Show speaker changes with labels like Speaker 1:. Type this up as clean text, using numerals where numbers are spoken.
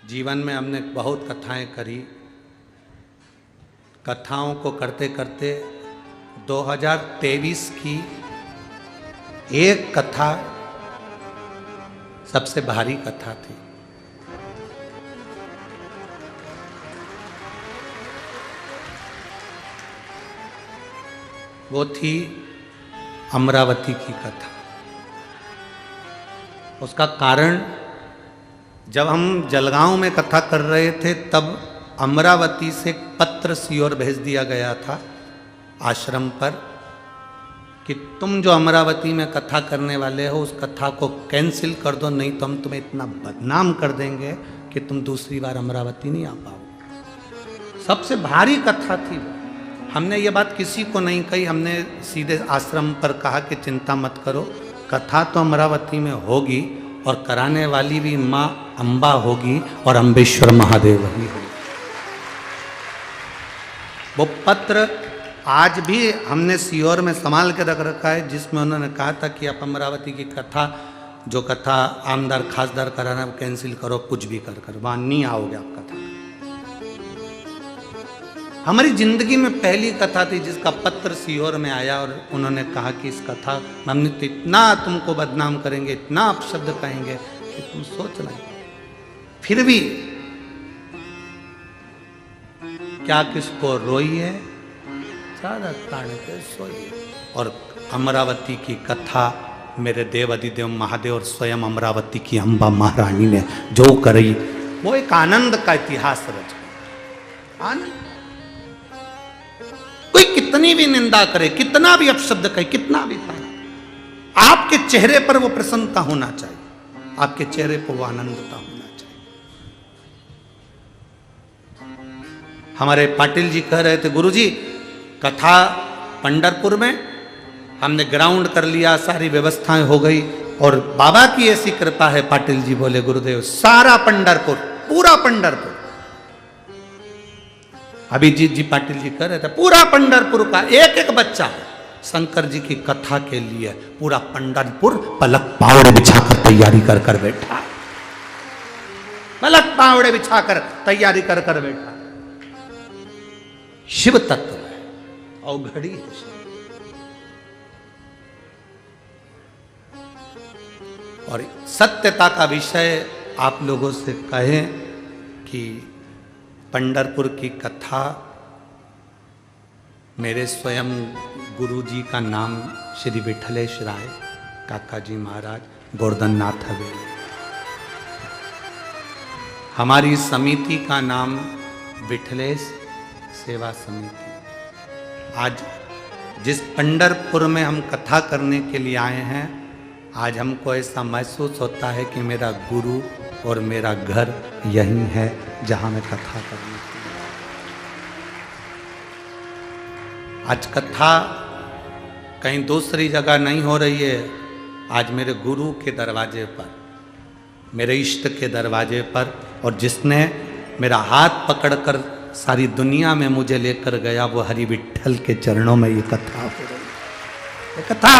Speaker 1: जीवन में हमने बहुत कथाएं करी। कथाओं को करते करते 2023 की एक कथा सबसे भारी कथा थी। वो थी अमरावती की कथा। उसका कारण, जब हम जलगांव में कथा कर रहे थे तब अमरावती से एक पत्र सीओर भेज दिया गया था आश्रम पर कि तुम जो अमरावती में कथा करने वाले हो उस कथा को कैंसिल कर दो, नहीं तो हम तुम्हें इतना बदनाम कर देंगे कि तुम दूसरी बार अमरावती नहीं आ पाओगे। सबसे भारी कथा थी वो। हमने ये बात किसी को नहीं कही, हमने सीधे आश्रम पर कहा कि चिंता मत करो, कथा तो अमरावती में होगी और कराने वाली भी माँ अम्बा होगी और अम्बेश्वर महादेव ही होगी। वो पत्र आज भी हमने सीओर में संभाल के रख रखा है, जिसमें उन्होंने कहा था कि आप अमरावती की कथा, जो कथा आमदार खासदार कराना वो कैंसिल करो, कुछ भी कर वहां नहीं आओगे आप कथा। हमारी जिंदगी में पहली कथा थी जिसका पत्र सीओर में आया और उन्होंने कहा कि इस कथा हमने तो इतना तुमको बदनाम करेंगे, इतना अपशब्द कहेंगे कि तुम सोच नहीं। फिर भी क्या किसको रोई है, सारा ताड़ के सोई। और अमरावती की कथा मेरे देव अधिदेव महादेव और स्वयं अमरावती की अम्बा महारानी ने जो करी वो एक आनंद का इतिहास रच गया। आनंद। कोई कितनी भी निंदा करे, कितना भी अपशब्द कहे, कितना भी ताना, आपके चेहरे पर वो प्रसन्नता होना चाहिए, आपके चेहरे पर वो आनंदता होना चाहिए। हमारे पाटिल जी कह रहे थे, गुरुजी कथा पंढरपुर में हमने ग्राउंड कर लिया, सारी व्यवस्थाएं हो गई और बाबा की ऐसी कृपा है। पाटिल जी बोले, गुरुदेव सारा पंढरपुर, पूरा पंढरपुर, अभिजीत जी पाटिल जी कह रहे थे, पूरा पंढरपुर का एक एक बच्चा शंकर जी की कथा के लिए पूरा पंढरपुर पलक पावड़े बिछाकर तैयारी कर कर बैठा, पलक पावड़े बिछाकर तैयारी कर कर बैठा। शिव तत्व है, अवघड़ी है। और सत्यता का विषय आप लोगों से कहें कि पंढरपुर की कथा, मेरे स्वयं गुरु जी का नाम श्री विठलेश राय काका जी महाराज, गोवर्धन नाथ हवेली। हमारी समिति का नाम विठलेश सेवा समिति। आज जिस पंढरपुर में हम कथा करने के लिए आए हैं, आज हमको ऐसा महसूस होता है कि मेरा गुरु और मेरा घर यही है जहां मैं कथा करने के लिए। आज कथा कहीं दूसरी जगह नहीं हो रही है, आज मेरे गुरु के दरवाजे पर, मेरे इष्ट के दरवाजे पर, और जिसने मेरा हाथ पकड़कर सारी दुनिया में मुझे लेकर गया वो हरि विठल के चरणों में ये कथा हो रही है। ये कथा